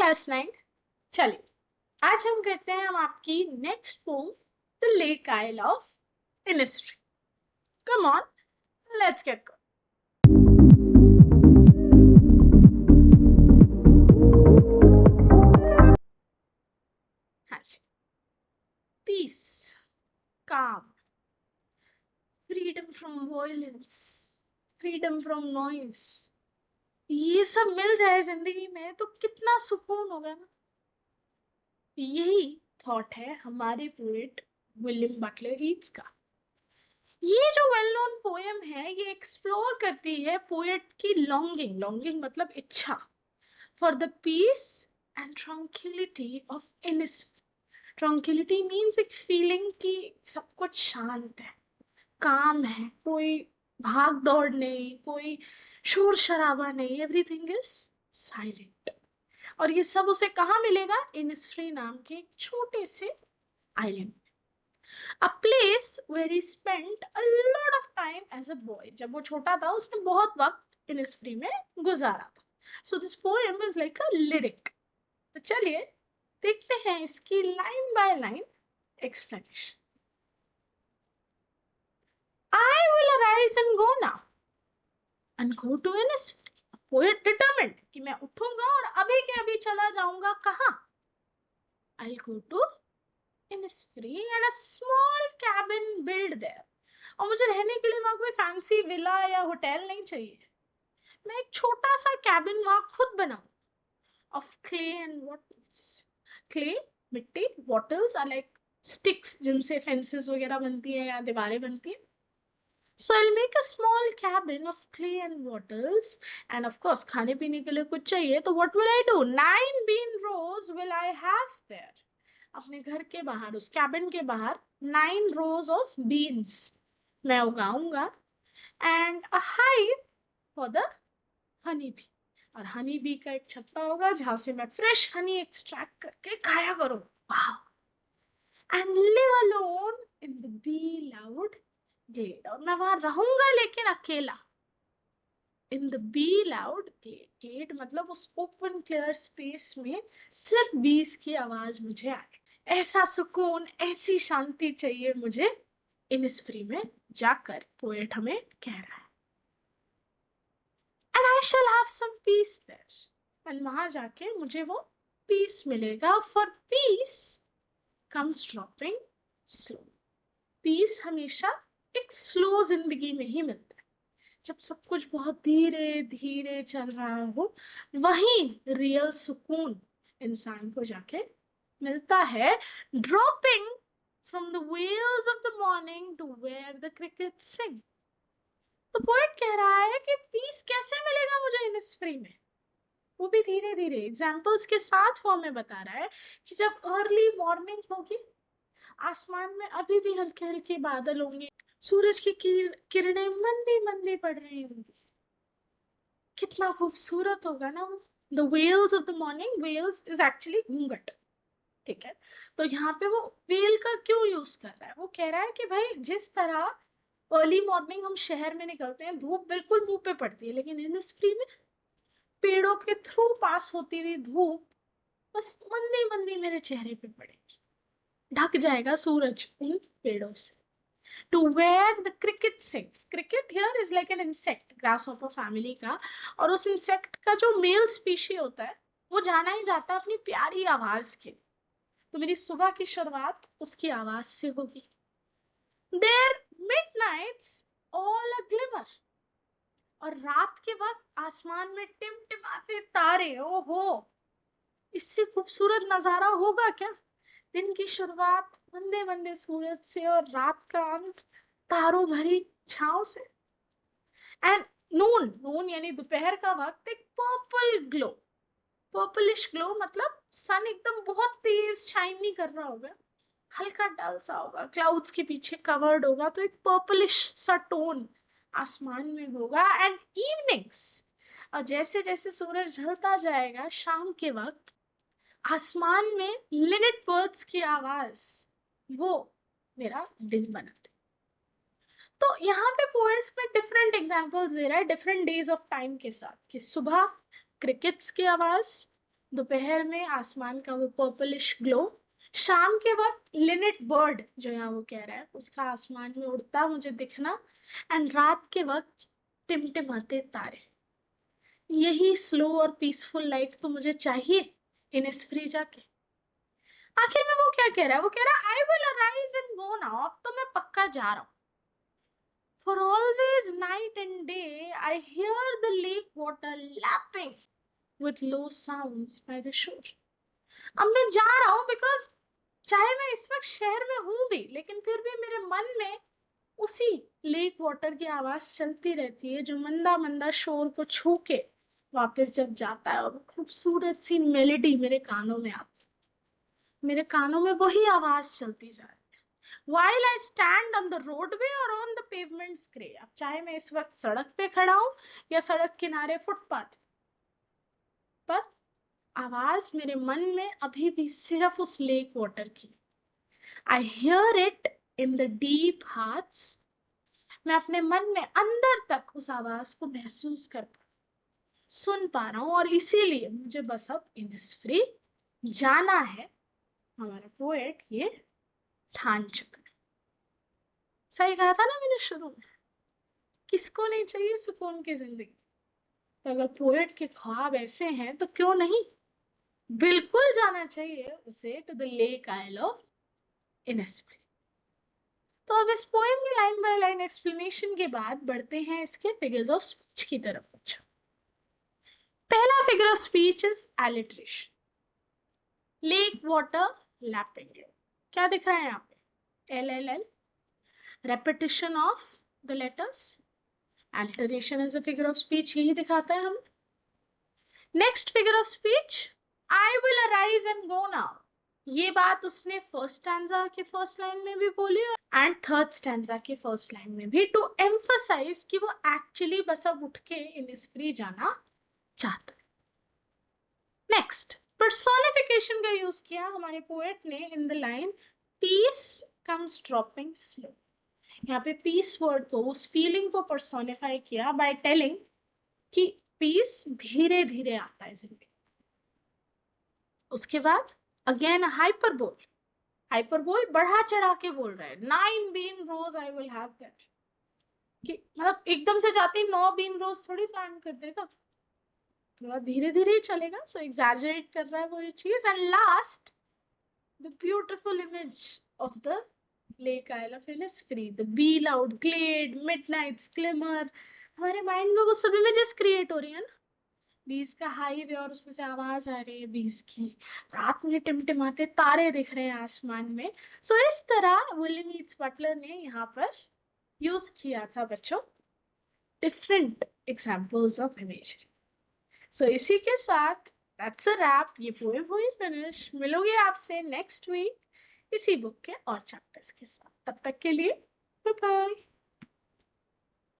Class 9। चलिए आज हम करते हैं हम आपकी next poem the lake isle of Innisfree. Come on, let's get go. हाँ जी, peace, calm, freedom from violence, freedom from noise, ये सब मिल जाए जिंदगी में तो कितना सुकून होगा ना। यही थॉट है हमारे पोएट विलियम बटलर ईट्स का। ये जो वेल नोन पोएम है ये एक्सप्लोर करती है पोएट की लॉन्गिंग, लॉन्गिंग मतलब इच्छा, for the peace and tranquility of Innis. Tranquility means एक फीलिंग कि सब कुछ शांत है, काम है, कोई भाग दौड़ नहीं, कोई शोर शराबा नहीं, एवरीथिंग इज साइलेंट। और ये सब उसे कहाँ मिलेगा? इनिस्ट्री नाम के एक छोटे से island, a place where he spent a lot of time as a boy। जब वो छोटा था उसने बहुत वक्त इनिस्फ्री में गुजारा था। So this poem is like a lyric। तो चलिए देखते हैं इसकी line by line explanation. I will arise and go now and go to Innisfree। Poet determined कि मैं उठूंगा और अभी के अभी चला जाऊंगा कहाँ? I'll go to Innisfree and a small cabin built there। और मुझे रहने के लिए वहां कोई फैंसी विला या होटल नहीं चाहिए, मैं एक छोटा सा कैबिन वहां खुद बनाऊं, ऑफ क्ले एंड वॉटल्स। क्ले मिट्टी, वॉटल्स आर लाइक स्टिक्स जिनसे फेंसेस वगैरह बनती है या दीवारें बनती है। So I'll make a small cabin of clay and wattles, and of course खाने पीने के लिए कुछ चाहिए तो what will I do? 9 bean rows will I have there। अपने घर के बाहर, उस कैबिन के बाहर 9 rows of beans मैं उगाऊंगा, and a hive for the honey bee. और हनी बी का एक छत्ता होगा जहां से मैं फ्रेश हनी एक्सट्रैक्ट करके खाया करूं। वाह। And live alone in the bee loud glade. और मैं वहां रहूंगा लेकिन अकेला, in the bee loud glade. Glade मतलब उस ओपन क्लियर स्पेस में सिर्फ बीस की आवाज मुझे आए। ऐसा सुकून, ऐसी शांति चाहिए मुझे इनिस्फ्री में जाकर, पोएट हमें कह रहा है। And I shall have some peace there। and वहां जाके मुझे वो पीस मिलेगा, for peace comes dropping slow। Peace हमेशा एक स्लो जिंदगी में ही मिलता है, जब सब कुछ बहुत धीरे धीरे चल रहा हो, वही रियल सुकून इंसान को जाके मिलता है। Dropping from the veils of the morning to where the crickets sing। तो पोएट कह रहा है कि पीस कैसे मिलेगा मुझे इनिस्फ्री में, वो भी धीरे धीरे एग्जाम्पल्स के साथ वो हमें बता रहा है कि जब अर्ली मॉर्निंग होगी, आसमान में अभी भी हल्के हल्के बादल होंगे, सूरज की किरणें मंदी मंदी पड़ रही होंगी, कितना खूबसूरत होगा ना वो। The veils of the morning, veils is actually घूंघट, ठीक है। तो यहाँ पे वो वेल का क्यों यूज कर रहा है? वो कह रहा है कि भाई जिस तरह अर्ली मॉर्निंग हम शहर में निकलते हैं, धूप बिल्कुल मुंह पे पड़ती है, लेकिन इनिस्फ्री में पेड़ों के थ्रू पास होती हुई धूप बस मंदी मंदी मेरे चेहरे पे पड़ेगी, ढक जाएगा सूरज उन पेड़ों से। To where the cricket sings. Cricket here is like an insect, grass of family का, और उस इंसेक्ट का जो मेल स्पीशी होता है वो जाना ही जाता है अपनी प्यारी आवाज के। तो मेरी सुबह की शुरुआत उसकी आवाज से होगी। There midnight's all a glimmer. और रात के वक्त आसमान में टिमटिमाते तारे, ओहो, इससे खूबसूरत नजारा होगा क्या? दिन की शुरुआत मंदे मंदे सूरज से और रात का अंत तारों भरी छांव से। एंड नून, नून यानी दोपहर का वक्त, एक पर्पल ग्लो, पर्पलिश ग्लो मतलब सन एकदम बहुत तेज शाइन नहीं कर रहा होगा, हल्का डल सा होगा, क्लाउड्स के पीछे कवर्ड होगा, तो एक पर्पलिश सा टोन आसमान में होगा। एंड इवनिंग्स, और जैसे जैसे सूरज ढलता जाएगा शाम के वक्त, आसमान में लिनेट बर्ड्स की आवाज, वो मेरा दिन बनाते। तो यहाँ पे पोएट में डिफरेंट एग्जांपल्स दे रहा है डिफरेंट डेज ऑफ टाइम के साथ, कि सुबह क्रिकेट्स की आवाज, दोपहर में आसमान का वो पर्पलिश ग्लो, शाम के वक्त लिनेट बर्ड जो यहाँ वो कह रहा है उसका आसमान में उड़ता मुझे दिखना, एंड रात के वक्त टिमटिमाते तारे। यही स्लो और पीसफुल लाइफ तो मुझे चाहिए इनिसफ्री जाके। आखिर में वो क्या कह रहा है, वो कह रहा है I will arise and go now, अब तो मैं पक्का जा रहा हूं। For always night and day I hear the lake water lapping with low sounds by the shore. अब मैं जा रहा हूं बिकॉज चाहे मैं इस वक्त शहर में हूं भी, लेकिन फिर भी मेरे मन में उसी लेक वाटर की आवाज चलती रहती है जो मंदा मंदा शोर को छू के वापस जब जाता है, और खूबसूरत सी मेलेडी मेरे कानों में आती है, मेरे कानों में वही आवाज चलती जा रही है। While I stand on the roadway or on the pavement's gray, अब चाहे मैं इस वक्त सड़क पे खड़ा हूं या सड़क किनारे फुटपाथ पर, आवाज मेरे मन में अभी भी सिर्फ उस लेक वाटर की। I hear it in the deep hearts, मैं अपने मन में अंदर तक उस आवाज को महसूस कर पा, सुन पा रहा हूं, और इसीलिए मुझे बस अब इनिसफ्री जाना है। हमारा पोएट ये ठान चुका है। सही कहा था ना मैंने शुरू में, किसको नहीं चाहिए सुकून की जिंदगी। तो अगर पोएट के ख्वाब ऐसे हैं तो क्यों नहीं, बिल्कुल जाना चाहिए उसे to the lake isle of Innisfree. तो अब इस पोएम की लाइन बाय लाइन एक्सप्लेनेशन के बाद बढ़ते हैं इसके फिगर्स ऑफ स्पीच की तरफ। अच्छा, पहला figure of speech is alliteration, lake water lapping. क्या दिख रहा है यहाँ पे, L L L, repetition of the letters, alliteration is a figure of speech, यही दिखाता है हम। Next figure of speech, I will arise and go now, ये बात उसने फर्स्ट स्टैंजा के फर्स्ट लाइन में भी बोली एंड थर्ड स्टैंजा के फर्स्ट लाइन में भी, टू एम्फसाइज कि वो एक्चुअली बस अब उठ के इनिसफ्री जाना चाहता है। नेक्स्ट, पर्सोनिफिकेशन का यूज किया हमारे पोएट ने in the line peace comes dropping slow. यहाँ पे पीस वर्ड को, उस फीलिंग को पर्सोनिफाई किया बाय टेलिंग कि पीस धीरे धीरे आता है जिंदगी। उसके बाद अगेन हाइपरबोल, हाइपरबोल बढ़ा चढ़ा के बोल रहा है, 9 bean rows I will have that, कि मतलब एकदम से जाते ही 9 बीन रोज थोड़ी प्लान कर देगा, थोड़ा धीरे धीरे ही चलेगा। सो एग्जैजरेट कर रहा है वो ये चीज। And last, the beautiful image of the lake isle of Innisfree, the bee loud glade, midnight's glimmer, हमारे माइंड में वो सब इमेजेस क्रिएट हो रही है ना, बीस का हाईवे और उसमें से आवाज आ रही है बीस की, रात में टिमटिमाते तारे दिख रहे हैं आसमान में। सो इस तरह विलियम ईट्स बटलर ने यहाँ पर यूज किया था बच्चों डिफरेंट एग्जाम्पल्स ऑफ इमेजरी। सो इसी के साथ दैट्स अ रैप, ये पोएम हुई फिनिश। मिलोगे आपसे नेक्स्ट वीक इसी बुक के और चैप्टर्स के साथ, तब तक के लिए बाय बाय।